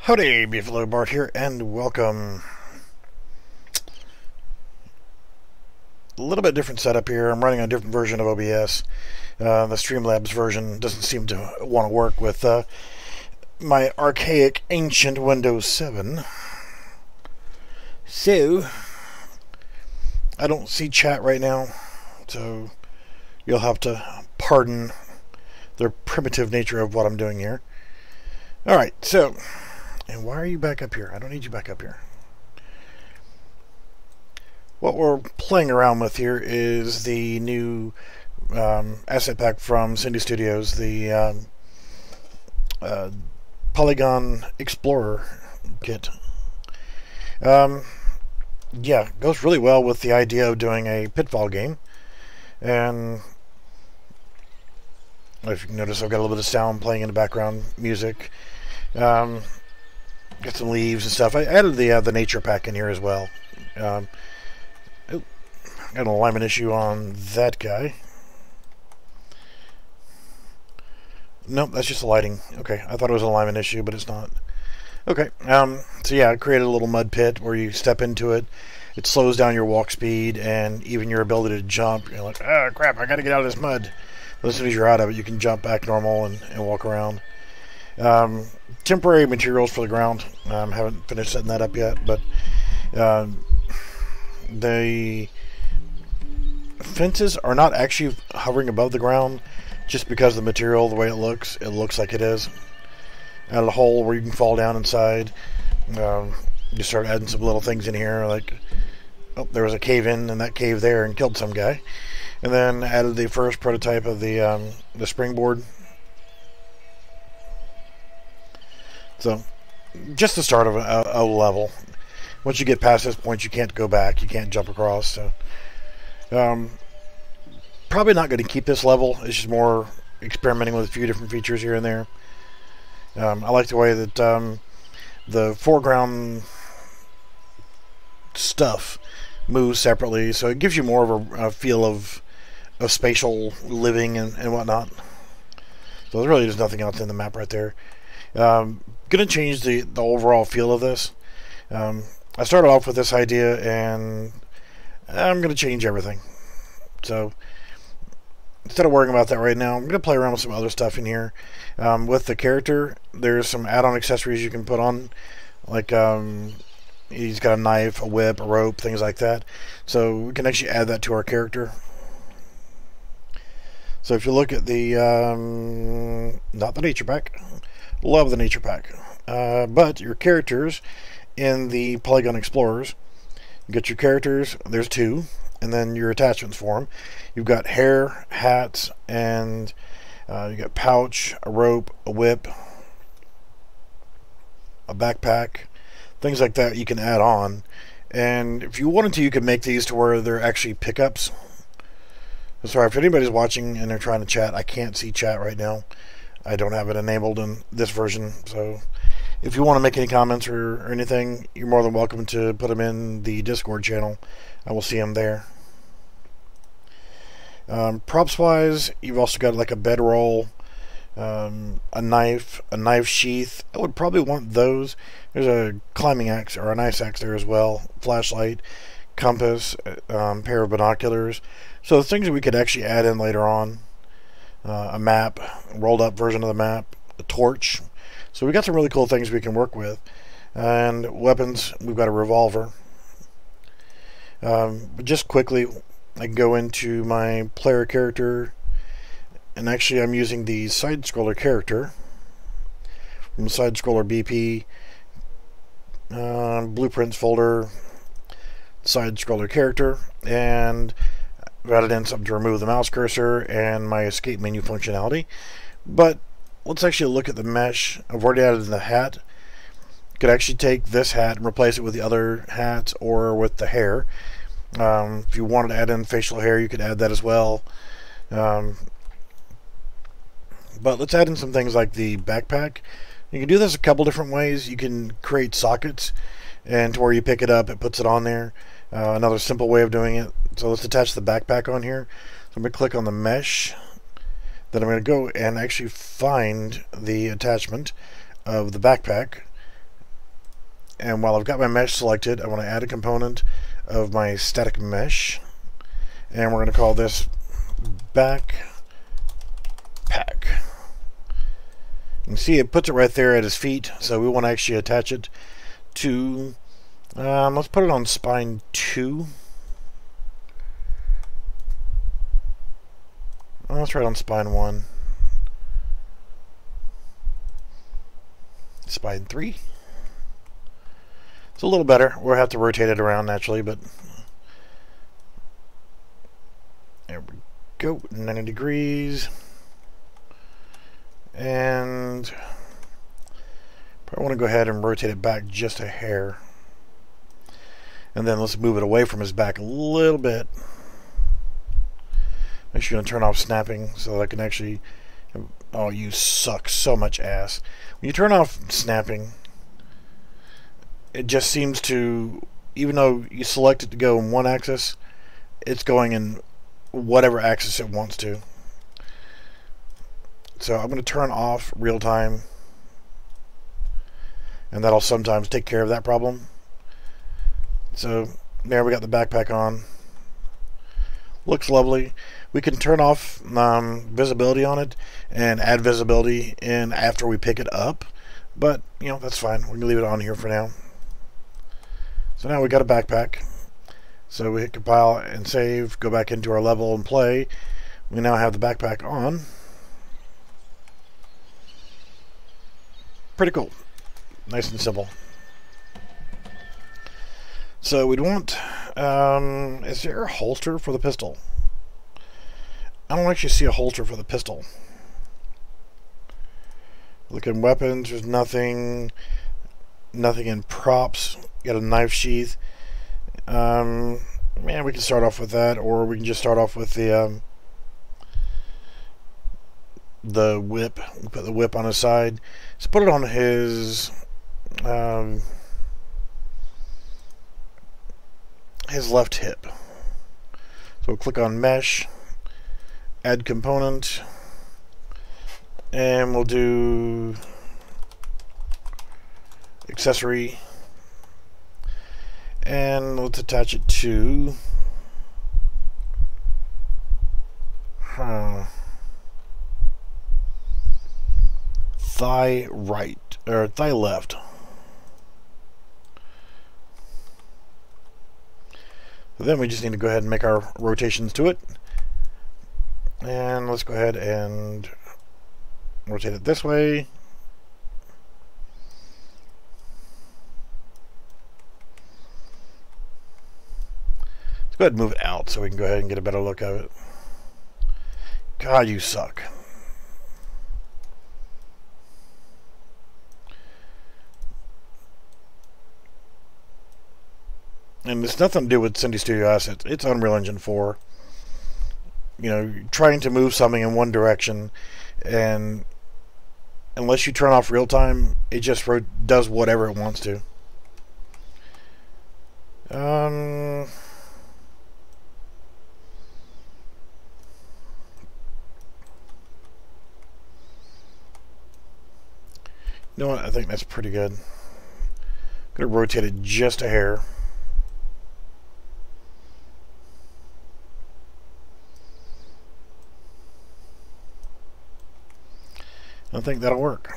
Howdy, Beefalo Bart here, and welcome. A little bit different setup here. I'm running a different version of OBS. The Streamlabs version doesn't seem to want to work with my archaic, ancient Windows 7. So, I don't see chat right now, so you'll have to pardon the primitive nature of what I'm doing here. Alright, so... And why are you back up here? I don't need you back up here. What we're playing around with here is the new asset pack from Cindy Studios, the Polygon Explorer kit. Yeah, goes really well with the idea of doing a pitfall game. And if you can notice, I've got a little bit of sound playing in the background, music. Got some leaves and stuff. I added the nature pack in here as well. Got an alignment issue on that guy. Nope, that's just the lighting. Okay, I thought it was an alignment issue, but it's not. Okay, so yeah, I created a little mud pit where you step into it. It slows down your walk speed and even your ability to jump. You're like, oh crap, I gotta get out of this mud. But as soon as you're out of it, you can jump back normal and walk around. Temporary materials for the ground. Haven't finished setting that up yet, but the fences are not actually hovering above the ground just because of the material, the way it looks like it is. Add a hole where you can fall down inside. Just start adding some little things in here, like, oh, there was a cave in that cave there and killed some guy. And then added the first prototype of the springboard. So, just the start of a level. Once you get past this point, you can't go back. You can't jump across. So, probably not going to keep this level. It's just more experimenting with a few different features here and there. I like the way that the foreground stuff moves separately, so it gives you more of a feel of spatial living and whatnot. So there's really just nothing else in the map right there. Going to change the overall feel of this. I started off with this idea, and I'm going to change everything. So instead of worrying about that right now, I'm going to play around with some other stuff in here. With the character, there's some add-on accessories you can put on, like he's got a knife, a whip, a rope, things like that. So we can actually add that to our character. So if you look at the not the nature pack. Love the nature pack. But your characters in the Polygon Explorers, you get your characters, there's two, and then your attachments for them. You've got hair, hats, and you got pouch, a rope, a whip, a backpack, things like that you can add on. And if you wanted to, you could make these to where they're actually pickups. Sorry, if anybody's watching and they're trying to chat, I can't see chat right now. I don't have it enabled in this version, so if you want to make any comments or anything, you're more than welcome to put them in the Discord channel. I will see them there. Props wise, you've also got like a bedroll, a knife sheath. I would probably want those. There's a climbing axe or an ice axe there as well. Flashlight, compass, pair of binoculars. So the things that we could actually add in later on. A map, rolled up version of the map, a torch. So we got some really cool things we can work with. And weapons, we've got a revolver. But just quickly, I can go into my player character, and actually I'm using the side scroller character from side scroller BP, blueprints folder, side scroller character, and I've added in something to remove the mouse cursor and my escape menu functionality. But let's actually look at the mesh. I've already added in the hat. You could actually take this hat and replace it with the other hats or with the hair. If you wanted to add in facial hair, you could add that as well. But let's add in some things like the backpack. You can do this a couple different ways. You can create sockets, and to where you pick it up, it puts it on there. Another simple way of doing it. So let's attach the backpack on here. So I'm going to click on the mesh. Then I'm going to go and actually find the attachment of the backpack. And while I've got my mesh selected, I want to add a component of my static mesh. And we're going to call this backpack. You can see it puts it right there at his feet, so we want to actually attach it to, let's put it on spine 2. Oh, let's try it on spine 1. Spine 3. It's a little better. We'll have to rotate it around naturally, but there we go. 90 degrees. And probably want to go ahead and rotate it back just a hair. And then let's move it away from his back a little bit. Make sure you turn off snapping so that I can actually... Oh, you suck so much ass. When you turn off snapping, it just seems to, even though you select it to go in one axis, it's going in whatever axis it wants to. So I'm going to turn off real time, and that'll sometimes take care of that problem. So there we got the backpack on. Looks lovely. We can turn off visibility on it and add visibility in after we pick it up, but you know, that's fine. We can leave it on here for now. So now we got a backpack. So we hit compile and save, go back into our level and play. We now have the backpack on. Pretty cool. Nice and simple. So we'd want, is there a holster for the pistol? I don't actually see a holster for the pistol. Look in weapons, there's nothing in props. Got a knife sheath. Man, we can start off with that, or we can just start off with the whip. We'll put the whip on his side. Let's put it on his left hip. So we'll click on mesh, add component, and we'll do accessory, and let's attach it to thigh right, or thigh left. So then we just need to go ahead and make our rotations to it. And let's go ahead and rotate it this way. Let's go ahead and move it out so we can go ahead and get a better look of it. God, you suck. And it's nothing to do with Cindy Studio Assets. It's Unreal Engine 4. You know, trying to move something in one direction, and unless you turn off real time, it just does whatever it wants to. You know what? I think that's pretty good. I'm going to rotate it just a hair. I think that'll work.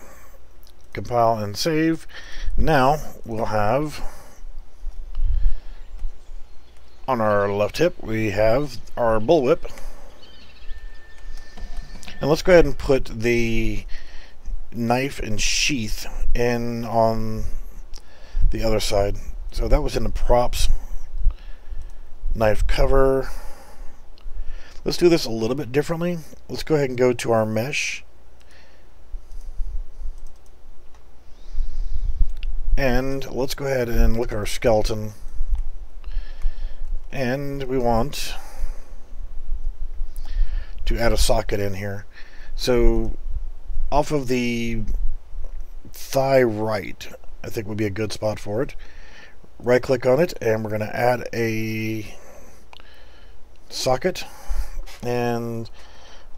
Compile and save. Now we'll have on our left hip we have our bullwhip, and let's go ahead and put the knife and sheath in on the other side. So that was in the props, knife cover. Let's do this a little bit differently. Let's go ahead and go to our mesh. And let's go ahead and look at our skeleton. And we want to add a socket in here. So off of the thigh right, I think would be a good spot for it. Right click on it, and we're going to add a socket and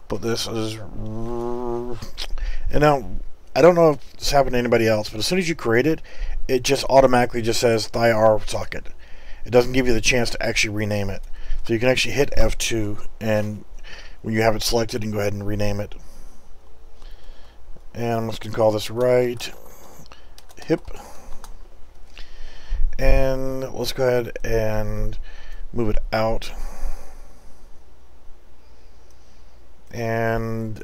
put this as, and now I don't know if this happened to anybody else, but as soon as you create it, it just automatically just says thigh R socket. It doesn't give you the chance to actually rename it. So you can actually hit F2, and when you have it selected, you can go ahead and rename it. And I'm just going to call this right hip. And let's go ahead and move it out. And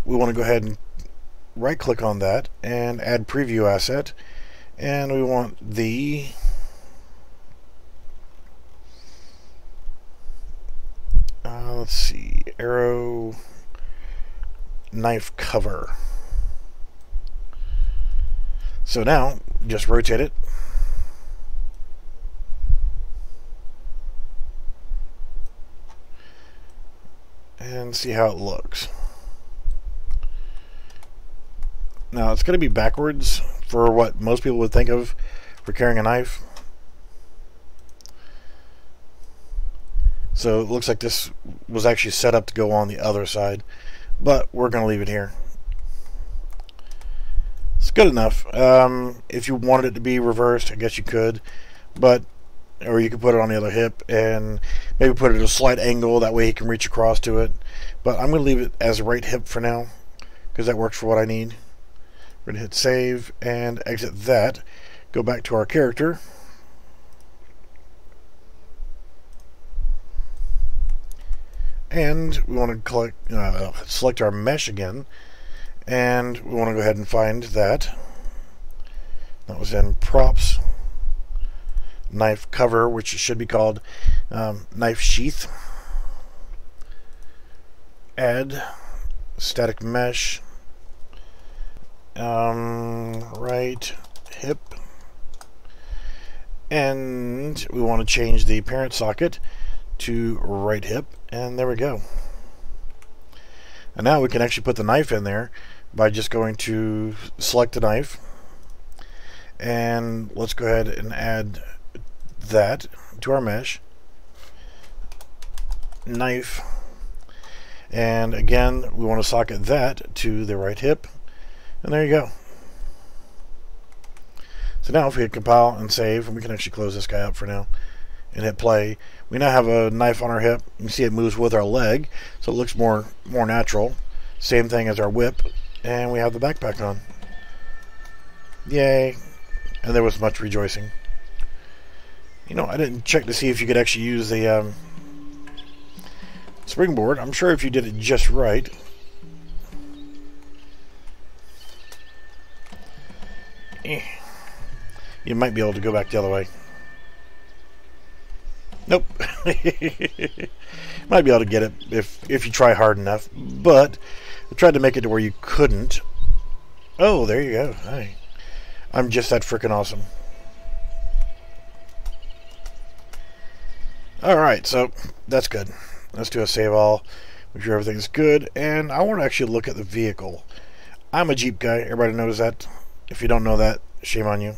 we want to go ahead and right click on that and add preview asset. And we want the let's see, arrow knife cover. So now just rotate it. And see how it looks. Now it's going to be backwards for what most people would think of for carrying a knife. So it looks like this was actually set up to go on the other side, but we're going to leave it here. It's good enough. If you wanted it to be reversed, I guess you could, or you could put it on the other hip and maybe put it at a slight angle, that way he can reach across to it. But I'm going to leave it as a right hip for now, because that works for what I need. We're going to hit save and exit that. Go back to our character. And we want to select our mesh again. And we want to go ahead and find that. That was in props. Knife cover, which should be called knife sheath. Add static mesh. Right hip. And we want to change the parent socket to right hip, and there we go. And now we can actually put the knife in there by just going to select the knife, and let's go ahead and add that to our mesh. Knife, and again we want to socket that to the right hip, and there you go. So now if we hit compile and save, and we can actually close this guy up for now and hit play, we now have a knife on our hip. You can see it moves with our leg, so it looks more natural. Same thing as our whip, and we have the backpack on. Yay. And there was much rejoicing. You know, I didn't check to see if you could actually use the springboard. I'm sure if you did it just right. You might be able to go back the other way. Nope. Might be able to get it if you try hard enough, but I tried to make it to where you couldn't. Oh, there you go. Hi. I'm just that freaking awesome. Alright, so that's good. Let's do a save all. Make sure everything's good. And I want to actually look at the vehicle. I'm a Jeep guy. Everybody knows that. If you don't know that, shame on you.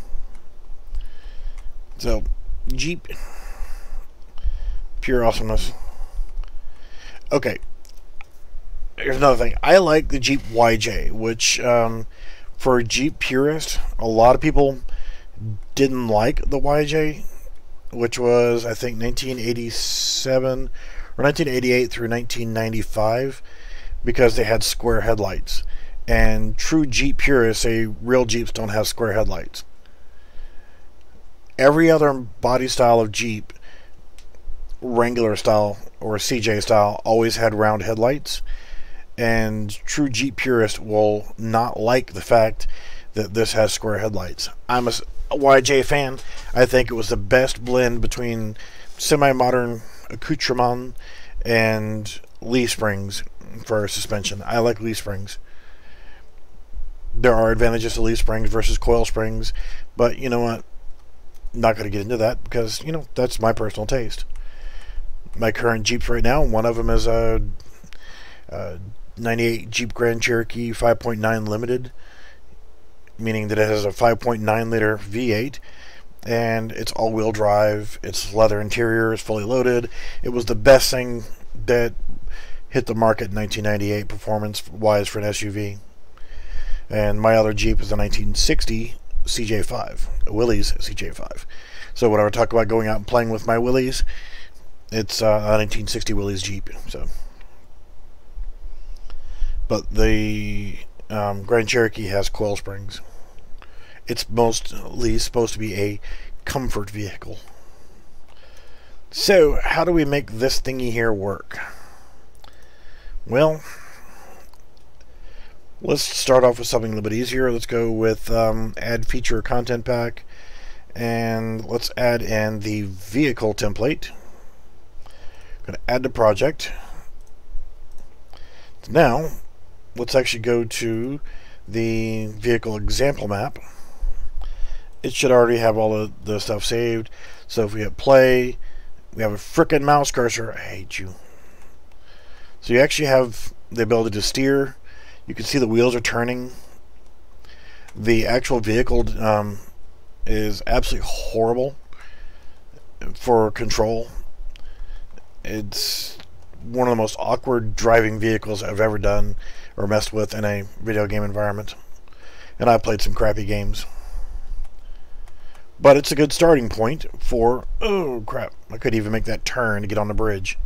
So, Jeep. Pure awesomeness. Okay. Here's another thing. I like the Jeep YJ, which for a Jeep purist, a lot of people didn't like the YJ, which was, I think, 1987 or 1988 through 1995, because they had square headlights. And true Jeep purists say real Jeeps don't have square headlights. Every other body style of Jeep, Wrangler style or CJ style, always had round headlights, and true Jeep purist will not like the fact that this has square headlights. I'm a YJ fan. I think it was the best blend between semi-modern accoutrement and leaf springs for suspension. I like leaf springs. There are advantages to leaf springs versus coil springs, but you know what? Not going to get into that because, you know, that's my personal taste. My current Jeeps right now, one of them is a 98 Jeep Grand Cherokee 5.9 Limited, meaning that it has a 5.9 liter V8, and it's all-wheel drive, it's leather interior, it's fully loaded. It was the best thing that hit the market in 1998 performance-wise for an SUV. And my other Jeep is a 1960 CJ5, a Willys CJ5. So when I talk about going out and playing with my Willys, it's a 1960 Willys Jeep. So, but the Grand Cherokee has coil springs. It's mostly supposed to be a comfort vehicle. So how do we make this thingy here work? Well, let's start off with something a little bit easier. Let's go with add feature content pack, and let's add in the vehicle template. I'm going to add the project. Now let's actually go to the vehicle example map. It should already have all of the stuff saved. So if we hit play, we have a frickin' mouse cursor. I hate you. So you actually have the ability to steer. You can see the wheels are turning. The actual vehicle is absolutely horrible for control. It's one of the most awkward driving vehicles I've ever done or messed with in a video game environment. And I've played some crappy games. But it's a good starting point for... Oh, crap. I couldn't even make that turn to get on the bridge.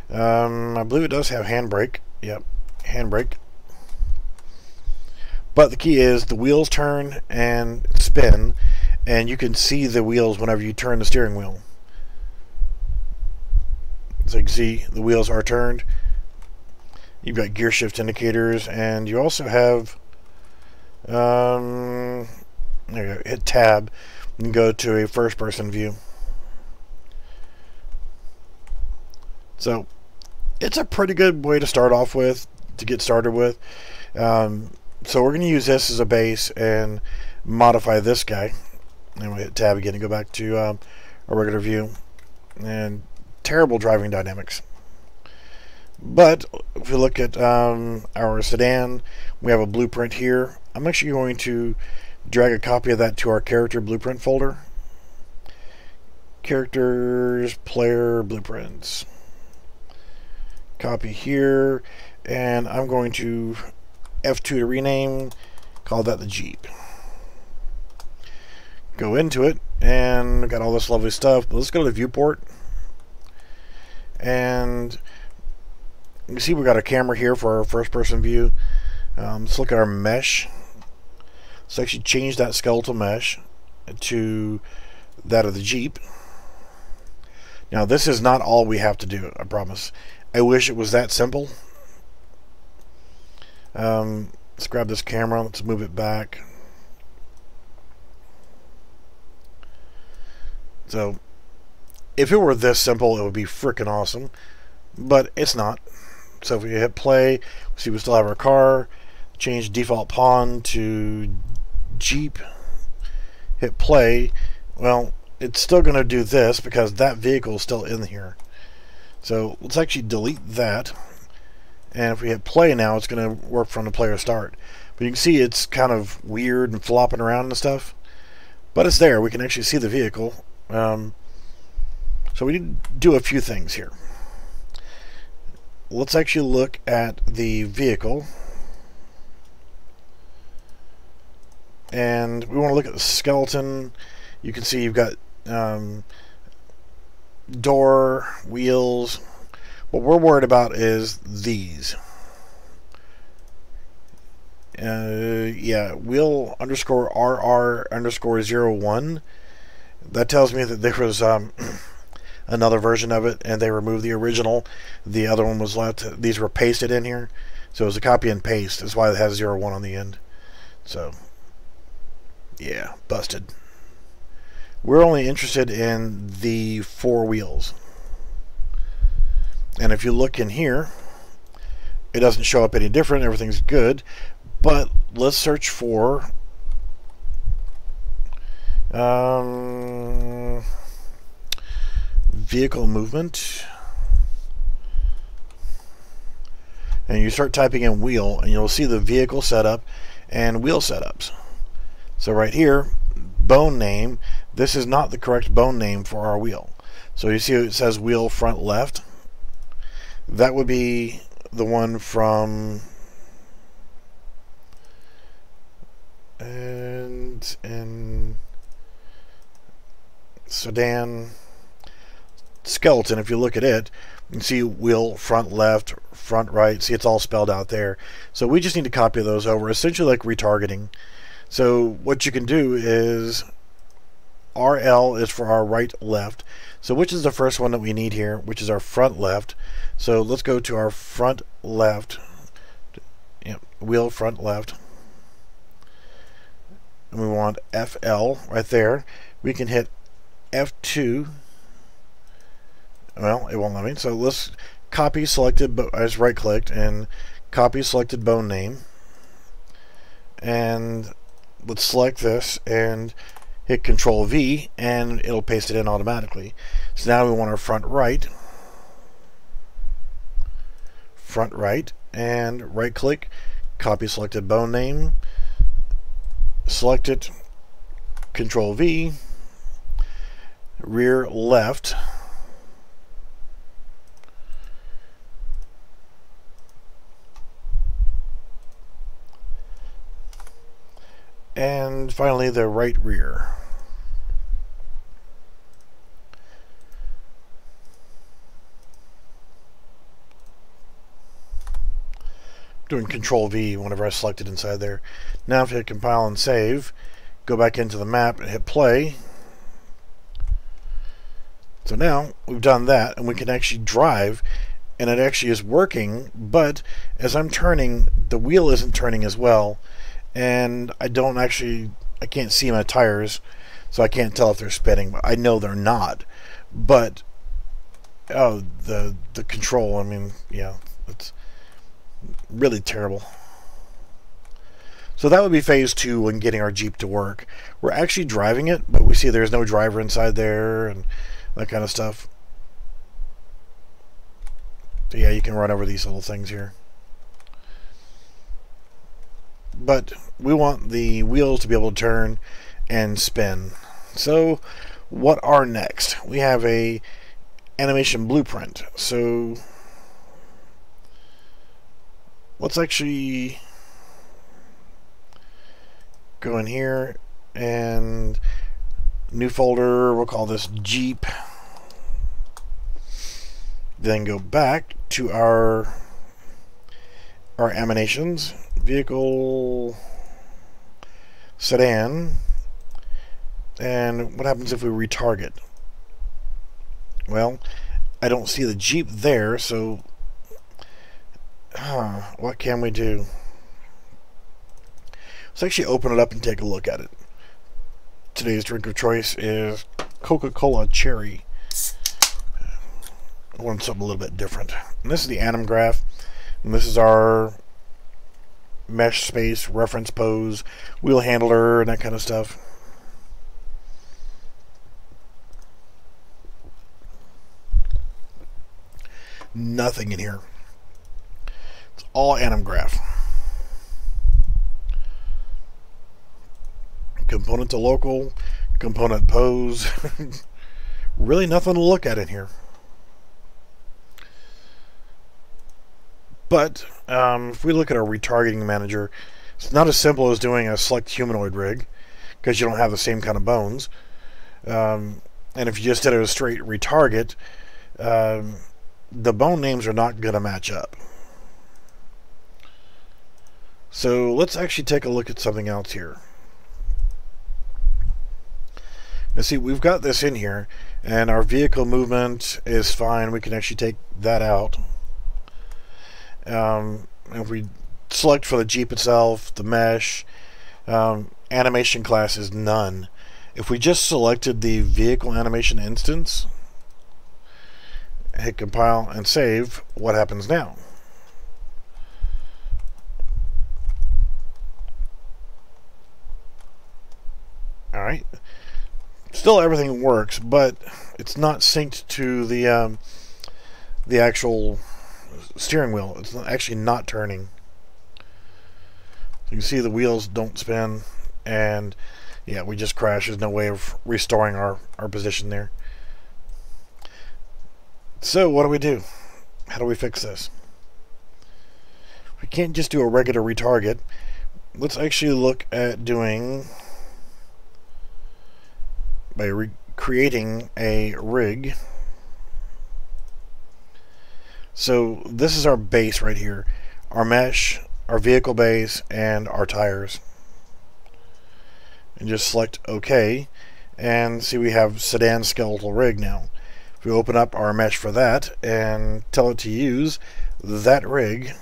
I believe it does have handbrake. Yep, handbrake. But the key is the wheels turn and spin, and you can see the wheels whenever you turn the steering wheel. So you can see the wheels are turned. You've got gear shift indicators, and you also have... there you go. Hit tab and go to a first-person view. So it's a pretty good way to start off with, to get started with. So we're going to use this as a base and modify this guy. And we'll hit tab again and go back to our regular view. And terrible driving dynamics. But if we look at our sedan, we have a blueprint here. I'm actually going to drag a copy of that to our character blueprint folder. Characters, player, blueprints. Copy here, and I'm going to F2 to rename, call that the Jeep. Go into it, and got all this lovely stuff. But let's go to the viewport, and you can see we got a camera here for our first-person view. Let's look at our mesh. Let's actually change that skeletal mesh to that of the Jeep. Now, this is not all we have to do, I promise. I wish it was that simple. Let's grab this camera. Let's move it back. So, if it were this simple, it would be freaking awesome. But it's not. So if we hit play, see we still have our car. Change default pawn to Jeep. Hit play. Well, it's still going to do this because that vehicle is still in here. So let's actually delete that. And if we hit play now, it's going to work from the player start. But you can see it's kind of weird and flopping around and stuff. But it's there. We can actually see the vehicle. So we need to do a few things here. Let's actually look at the vehicle. And we want to look at the skeleton. You can see you've got door, wheels. What we're worried about is these. Yeah, wheel underscore RR underscore 01. That tells me that there was another version of it and they removed the original. The other one was left. These were pasted in here. So it was a copy and paste. That's why it has 01 on the end. So, yeah, busted. We're only interested in the 4 wheels. And if you look in here, it doesn't show up any different. Everything's good. But let's search for vehicle movement. And you start typing in wheel, and you'll see the vehicle setup and wheel setups. So right here, bone name, this is not the correct bone name for our wheel. So you see it says wheel front left. That would be the one from, and and sedan skeleton. If you look at it, you can see wheel, front left, front right. See, it's all spelled out there. So we just need to copy those over, essentially like retargeting. So what you can do is RL is for our right left. So which is the first one that we need here, which is our front left. So let's go to our front left. Yep, wheel front left. And we want FL right there. We can hit F2. Well, it won't let me. So let's copy selected. I just right clicked and copy selected bone name. And let's select this and hit Control V, and it'll paste it in automatically. So now we want our front right, and right click, copy selected bone name, select it, Control V, rear left, and finally the right rear. Doing Control V whenever I select it inside there. Now if you hit compile and save, go back into the map and hit play. So now we've done that, and we can actually drive, and it actually is working, but as I'm turning, the wheel isn't turning as well, and I can't see my tires, so I can't tell if they're spinning. I know they're not, but oh, the control, I mean, yeah, it's really terrible. So that would be phase 2 when getting our Jeep to work. We're actually driving it, but we see there's no driver inside there and that kind of stuff. So yeah, you can run over these little things here. But we want the wheels to be able to turn and spin. So what are next? We have a animation blueprint. So let's actually go in here and new folder, we'll call this Jeep. Then go back to our animations, vehicle, sedan, and what happens if we retarget? Well, I don't see the Jeep there, so what can we do? Let's actually open it up and take a look at it. Today's drink of choice is Coca-Cola Cherry. I want something a little bit different. And this is the anim graph, and this is our mesh space, reference pose, wheel handler, and that kind of stuff. Nothing in here. It's all anim graph. Component to local, component pose. Really nothing to look at in here. But if we look at our retargeting manager, it's not as simple as doing a select humanoid rig, because you don't have the same kind of bones. And if you just did a straight retarget, the bone names are not going to match up. So let's actually take a look at something else here. Now see, we've got this in here, and our vehicle movement is fine. We can actually take that out. If we select for the Jeep itself, the mesh, animation class is none. If we just selected the vehicle animation instance, hit compile and save, what happens now? Alright. Still everything works, but it's not synced to the actual steering wheel. It's actually not turning. You can see the wheels don't spin, and yeah, we just crashed. There's no way of restoring our position there. So what do we do? How do we fix this? We can't just do a regular retarget. Let's actually look at doing by creating a rig. So this is our base right here, our mesh, our vehicle base, and our tires. And just select OK, and see we have sedan skeletal rig now. If we open up our mesh for that and tell it to use that rig,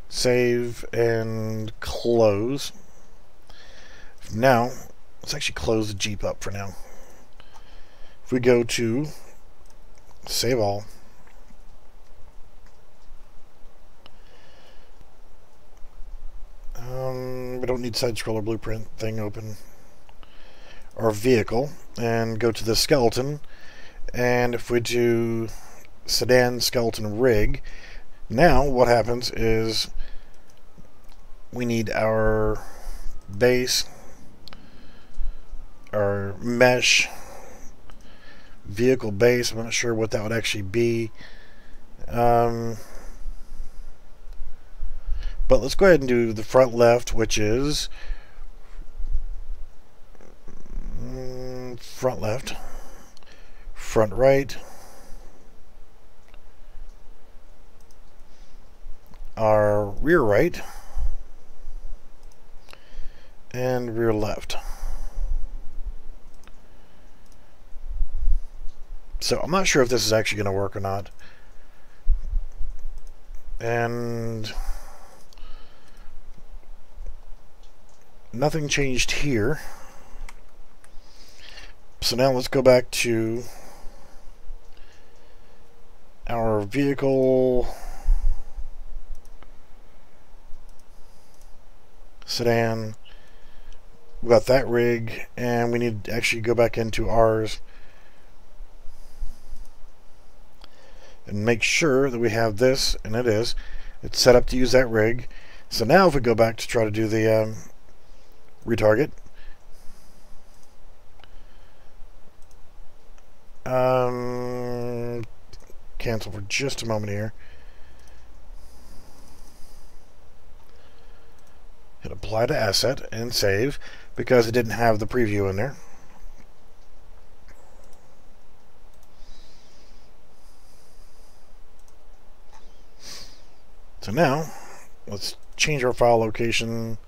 save and close. Now let's actually close the Jeep up for now. If we go to save all, we don't need side scroller blueprint thing open. Our vehicle, and go to the skeleton, and if we do sedan skeleton rig, now what happens is we need our base, our mesh, vehicle base. I'm not sure what that would actually be. But let's go ahead and do the front left, which is front left, front right, our rear right, and rear left. So I'm not sure if this is actually going to work or not. And nothing changed here. So now let's go back to our vehicle, sedan. We got that rig, and we need to actually go back into ours and make sure that we have this, and it is. It's set up to use that rig. So now if we go back to try to do the retarget, cancel for just a moment here. Hit apply to asset and save because it didn't have the preview in there. So now let's change our file location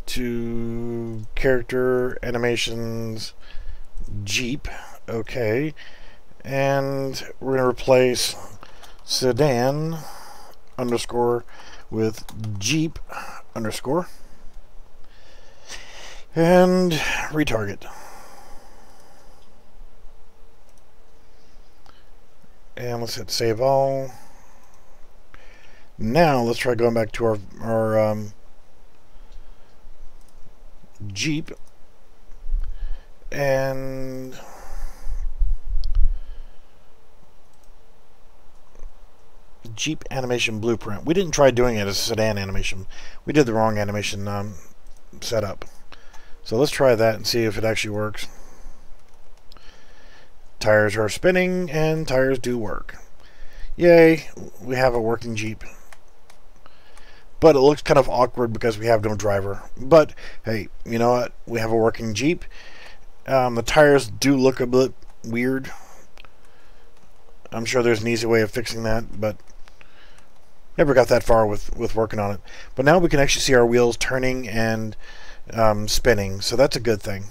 to character animations Jeep. Okay, and we're going to replace sedan underscore with Jeep underscore and retarget. And let's hit save all. Now let's try going back to our Jeep and Jeep animation blueprint. We didn't try doing it as a sedan animation. We did the wrong animation setup. So let's try that and see if it actually works. Tires are spinning and tires do work. Yay, we have a working Jeep. But it looks kind of awkward because we have no driver. But hey, you know what? We have a working Jeep. The tires do look a bit weird. I'm sure there's an easy way of fixing that, but never got that far with working on it. But now we can actually see our wheels turning and spinning, so that's a good thing.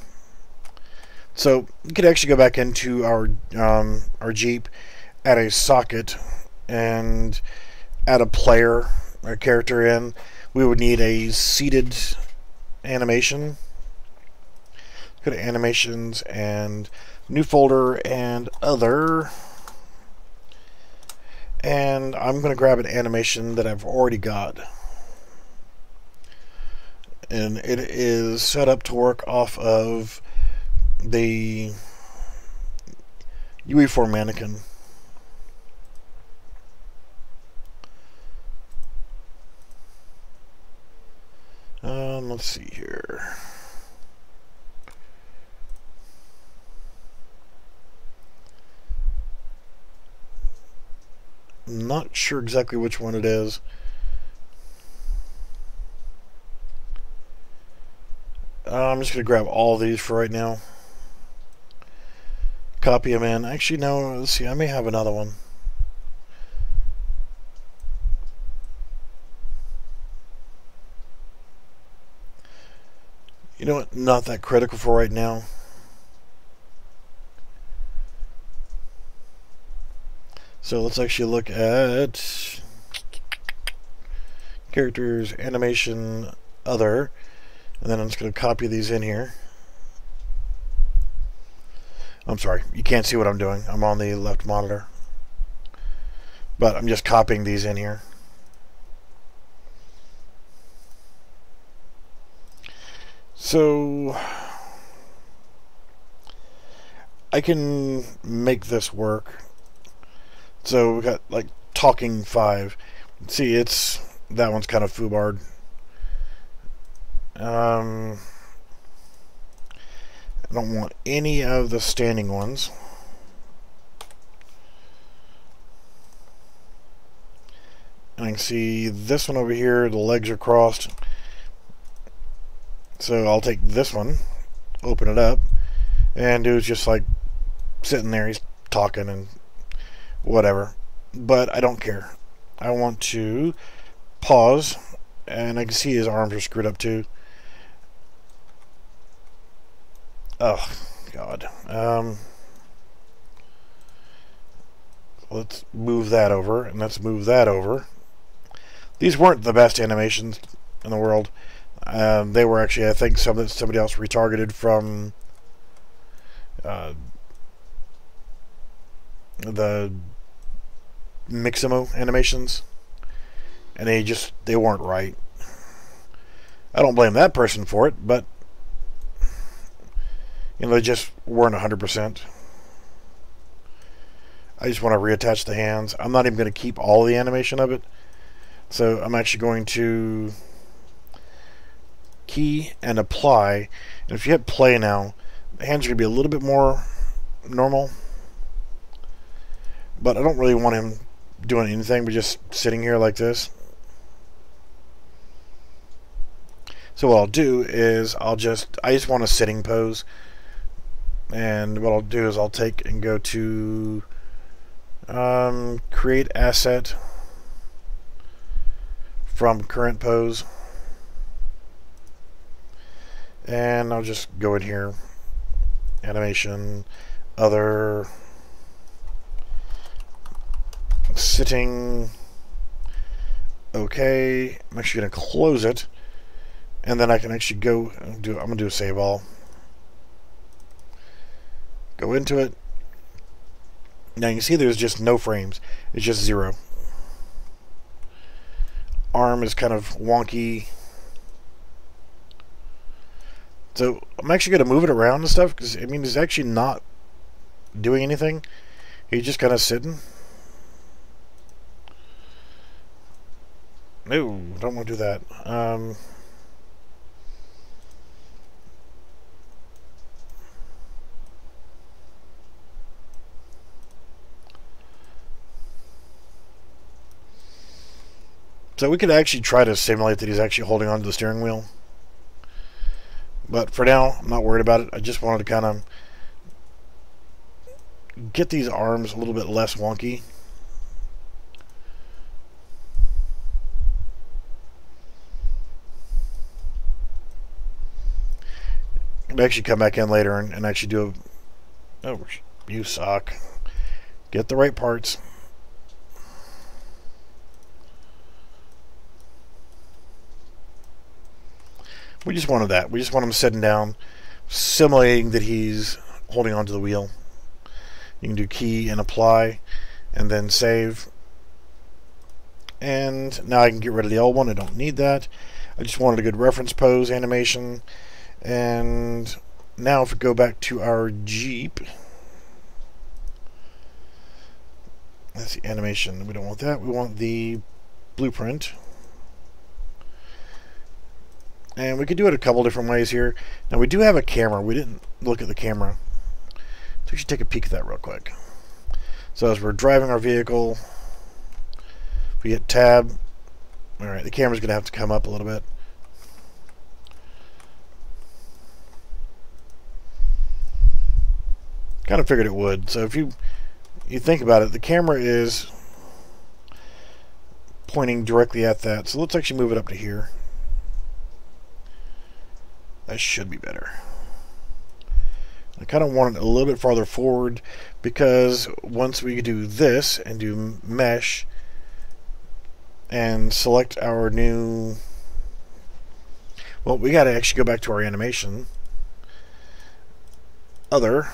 So you could actually go back into our Jeep, add a socket, and add a player, a character in. We would need a seated animation. Go to animations and new folder and other. And I'm going to grab an animation that I've already got. And it is set up to work off of the UE4 mannequin. Let's see here. Not sure exactly which one it is. I'm just going to grab all these for right now. copy them in. Actually, no, let's see, I may have another one. You know what? Not that critical for right now. So let's actually look at characters, animation, other, and then I'm just going to copy these in here. I'm sorry, you can't see what I'm doing. I'm on the left monitor. But I'm just copying these in here. So I can make this work. So we got like talking 5. See, that one's kind of foobarred. I don't want any of the standing ones. And I can see this one over here, the legs are crossed. So I'll take this one, open it up, and dude's just like sitting there, he's talking and whatever. But I don't care. I want to pause, and I can see his arms are screwed up too. Oh, God. Let's move that over, and let's move that over. These weren't the best animations in the world. They were actually, I think, somebody else retargeted from the Mixamo animations, and they weren't right. I don't blame that person for it, but you know, they just weren't 100%. I just want to reattach the hands. I'm not even going to keep all the animation of it, so I'm actually going to key and apply. And if you hit play now, the hands are going to be a little bit more normal, but I don't really want him doing anything but just sitting here like this. So what I'll do is I just want a sitting pose, and what I'll do is I'll take and go to create asset from current pose, and I'll just go in here, animation, other, sitting, okay. I'm actually going to close it, and then I can actually go and I'm going to do a save all, go into it. Now you can see there's just no frames, it's just 0. Arm is kind of wonky. So I'm actually going to move it around and stuff, because I mean, he's actually not doing anything. He's just kind of sitting. No, don't want to do that. So we could actually try to simulate that he's actually holding onto the steering wheel. But for now, I'm not worried about it. I just wanted to kind of get these arms a little bit less wonky. I'll actually come back in later and actually do a... Oh, you suck. Get the right parts. We just wanted that. We just want him sitting down, simulating that he's holding onto the wheel. You can do key and apply, and then save. And now I can get rid of the old one. I don't need that. I just wanted a good reference pose animation. And now if we go back to our Jeep, that's the animation. We don't want that. We want the blueprint. And we could do it a couple different ways here. Now we do have a camera. We didn't look at the camera. So we should take a peek at that real quick. So as we're driving our vehicle, we hit tab. Alright, the camera's going to have to come up a little bit. Kind of figured it would. So if you think about it, the camera is pointing directly at that. So let's actually move it up to here. That should be better. I kind of want it a little bit farther forward, because once we do this and do mesh and select our new, well, we got to actually go back to our animation, other,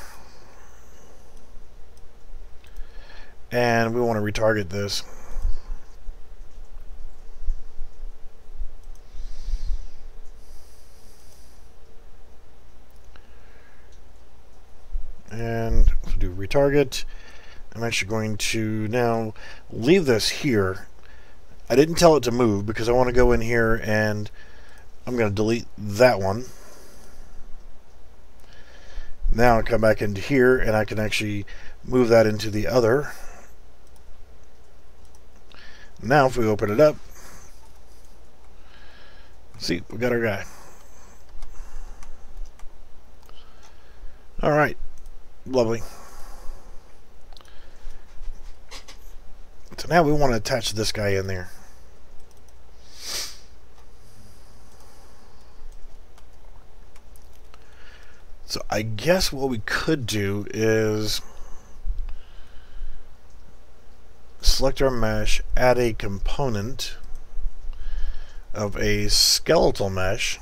and we want to retarget this. And do retarget. I'm actually going to now leave this here. I didn't tell it to move because I want to go in here and I'm going to delete that one. Now I come back into here and I can actually move that into the other. Now if we open it up, see, we got our guy. All right. Lovely. So now we want to attach this guy in there. So I guess what we could do is select our mesh, add a component of a skeletal mesh,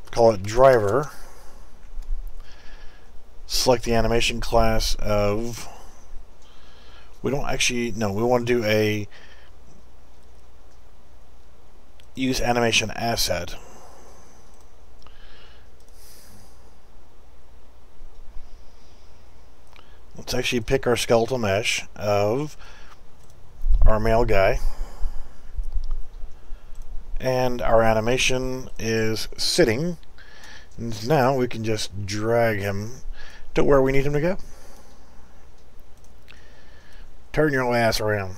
call it driver. Select the animation class of, we don't actually, no, we want to do a use animation asset. Let's actually pick our skeletal mesh of our male guy, and our animation is sitting, and now we can just drag him to where we need him to go. Turn your ass around.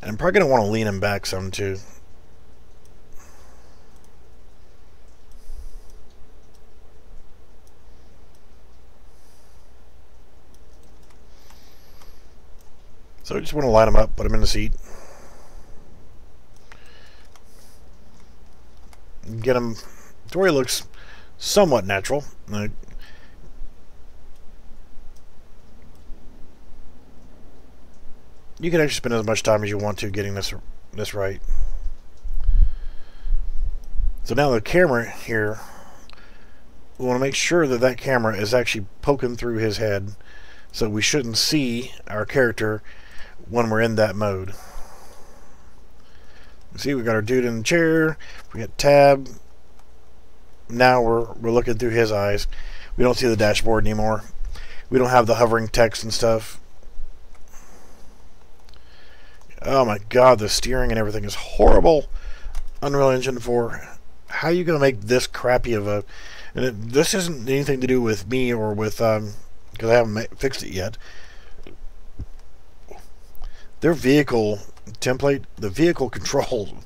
And I'm probably going to want to lean him back some too. So I just want to line him up, put him in the seat. Get him to where he looks somewhat natural. You can actually spend as much time as you want to getting this right. So now the camera here, we want to make sure that that camera is actually poking through his head, so we shouldn't see our character when we're in that mode. See, we got our dude in the chair, we got tab. Now we're looking through his eyes. We don't see the dashboard anymore. We don't have the hovering text and stuff. Oh my god, the steering and everything is horrible. Unreal Engine 4. How are you going to make this crappy of a... And this isn't anything to do with me or with... because I haven't fixed it yet. Their vehicle template, the vehicle control,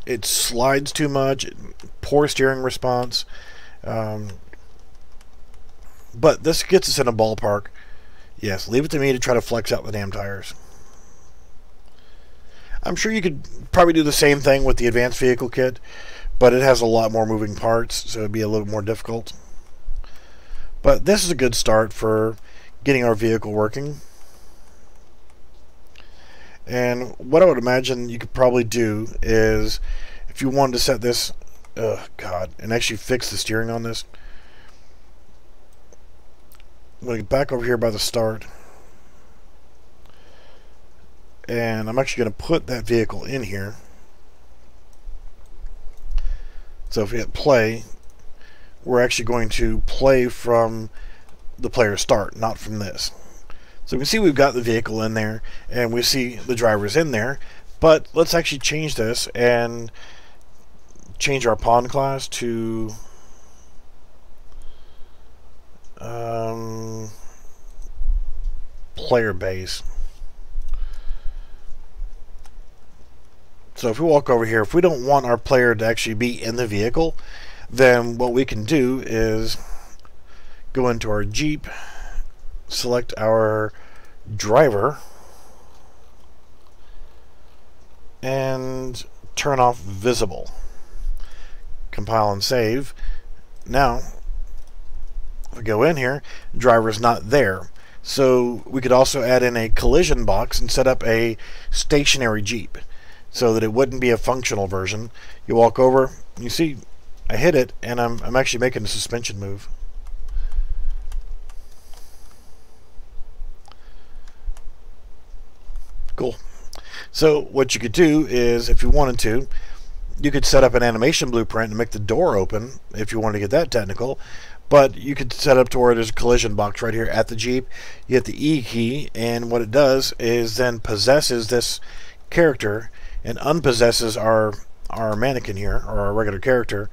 it slides too much, poor steering response. But this gets us in a ballpark. Yes, leave it to me to try to flex out the damn tires. I'm sure you could probably do the same thing with the advanced vehicle kit, but it has a lot more moving parts, so it'd be a little more difficult. But this is a good start for getting our vehicle working. And what I would imagine you could probably do is, if you wanted to set this, and actually fix the steering on this, I'm going to get back over here by the start. And I'm actually going to put that vehicle in here. So if we hit play, we're actually going to play from the player start, not from this. So we can see we've got the vehicle in there, and we see the driver's in there. But let's actually change this and change our pawn class to player base. So if we walk over here, if we don't want our player to actually be in the vehicle, then what we can do is go into our Jeep, select our driver, and turn off visible. Compile and save. Now, if we go in here, driver's not there. So we could also add in a collision box and set up a stationary Jeep so that it wouldn't be a functional version. You walk over, you see I hit it, and I'm actually making a suspension move. Cool. So what you could do is, if you wanted to, you could set up an animation blueprint and make the door open if you wanted to get that technical. But you could set up to where there's a collision box right here at the Jeep. You hit the E key, and what it does is then possesses this character and unpossesses our mannequin here, or our regular character.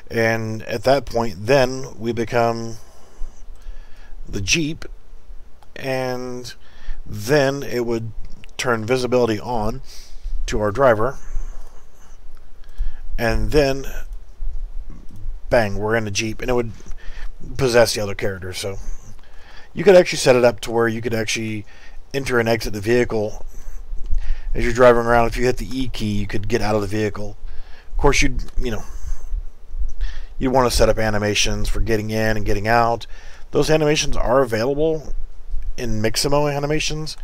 And at that point, then we become the Jeep, and then it would turn visibility on to our driver, and then bang, we're in the Jeep, and it would possess the other character. So you could actually set it up to where you could actually enter and exit the vehicle as you're driving around. If you hit the E key, you could get out of the vehicle. Of course, you'd want to set up animations for getting in and getting out. Those animations are available in Mixamo animations,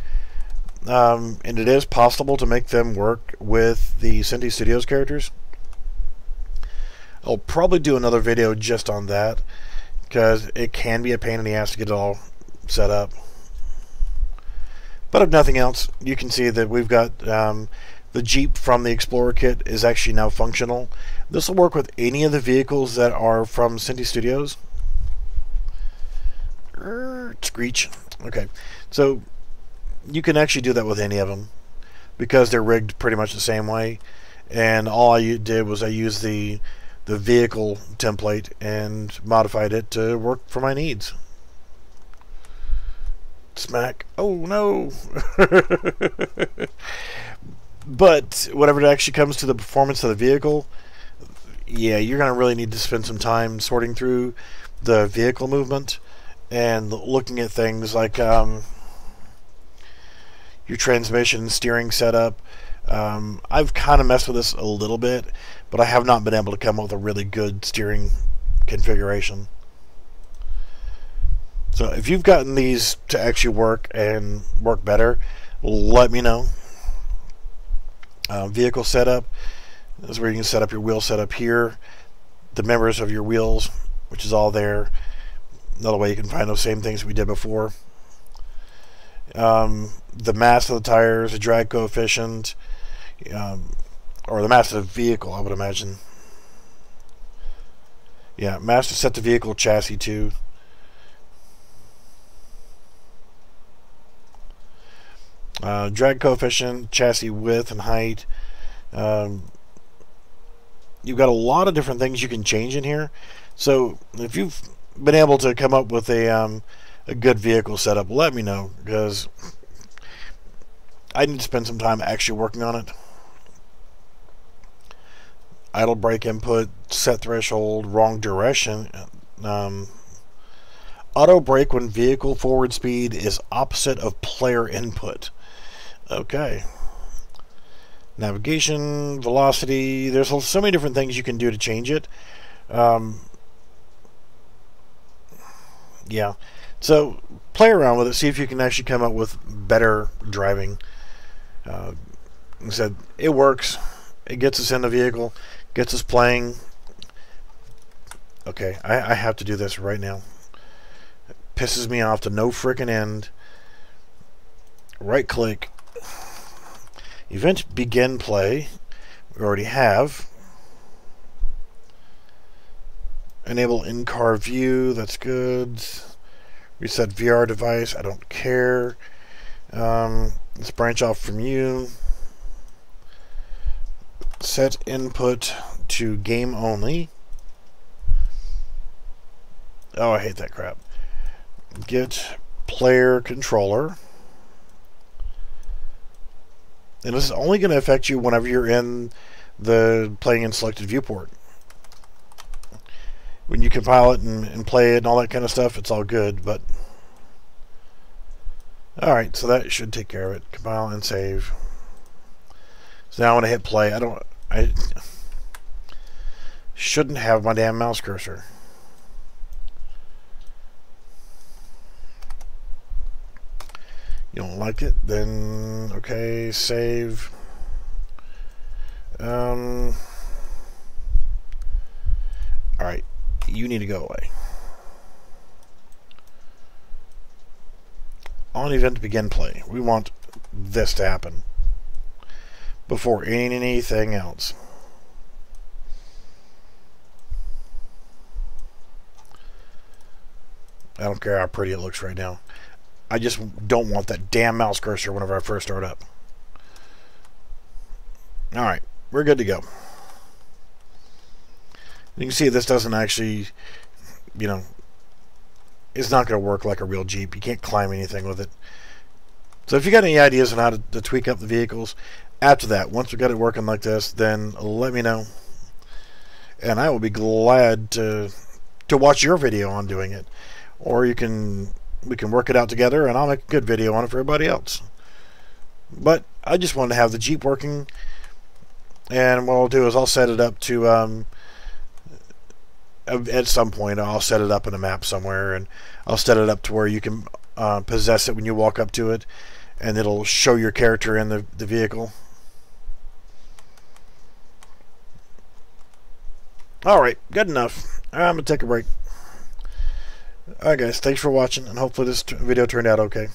and it is possible to make them work with the Synty Studios characters. I'll probably do another video just on that, because it can be a pain in the ass to get it all set up. But if nothing else, you can see that we've got the Jeep from the Explorer kit is actually now functional. This will work with any of the vehicles that are from Synty Studios. Screech. Okay, so you can actually do that with any of them because they're rigged pretty much the same way. And all I did was I used the vehicle template and modified it to work for my needs. Smack. Oh no. But whenever it actually comes to the performance of the vehicle, yeah, you're going to really need to spend some time sorting through the vehicle movement and looking at things like your transmission and steering setup. I've kind of messed with this a little bit, but I have not been able to come up with a really good steering configuration. So if you've gotten these to actually work and work better, let me know. Vehicle setup, this is where you can set up your wheel setup here. The members of your wheels, which is all there. Another way you can find those same things we did before. The mass of the tires, the drag coefficient, or the mass of the vehicle, I would imagine. Yeah, mass to set the vehicle chassis to. Drag coefficient, chassis width and height. You've got a lot of different things you can change in here. So if you've been able to come up with a good vehicle setup, let me know, because I need to spend some time actually working on it. Idle brake input, set threshold, wrong direction. Auto brake when vehicle forward speed is opposite of player input. Okay. Navigation, velocity. There's so many different things you can do to change it. Yeah. So play around with it. See if you can actually come up with better driving. Like I said, it works. It gets us in the vehicle. Gets us playing. Okay. I have to do this right now. It pisses me off to no frickin' end. Right click. Event begin play. We already have. Enable in-car view. That's good. Reset VR device. I don't care. Let's branch off from you. Set input to game only. Oh, I hate that crap. Get player controller. And this is only going to affect you whenever you're in the playing in selected viewport. when you compile it and play it and all that kind of stuff, it's all good. But alright, so that should take care of it. Compile and save. So now when I hit play, I shouldn't have my damn mouse cursor. You don't like it? Then okay, save. Alright, you need to go away. On event begin play. We want this to happen before anything else. I don't care how pretty it looks right now. I just don't want that damn mouse cursor whenever I first start up. Alright, we're good to go. You can see this doesn't actually, you know, it's not going to work like a real Jeep. You can't climb anything with it. So if you got any ideas on how to tweak up the vehicles, after that, once we got it working like this, then let me know. And I will be glad to watch your video on doing it. Or we can work it out together and I'll make a good video on it for everybody else. But I just wanted to have the Jeep working. And what I'll do is I'll set it up to, at some point I'll set it up in a map somewhere, and I'll set it up to where you can possess it when you walk up to it, and it'll show your character in the vehicle. Alright, good enough. I'm going to take a break. Alright guys, thanks for watching, and hopefully this video turned out okay.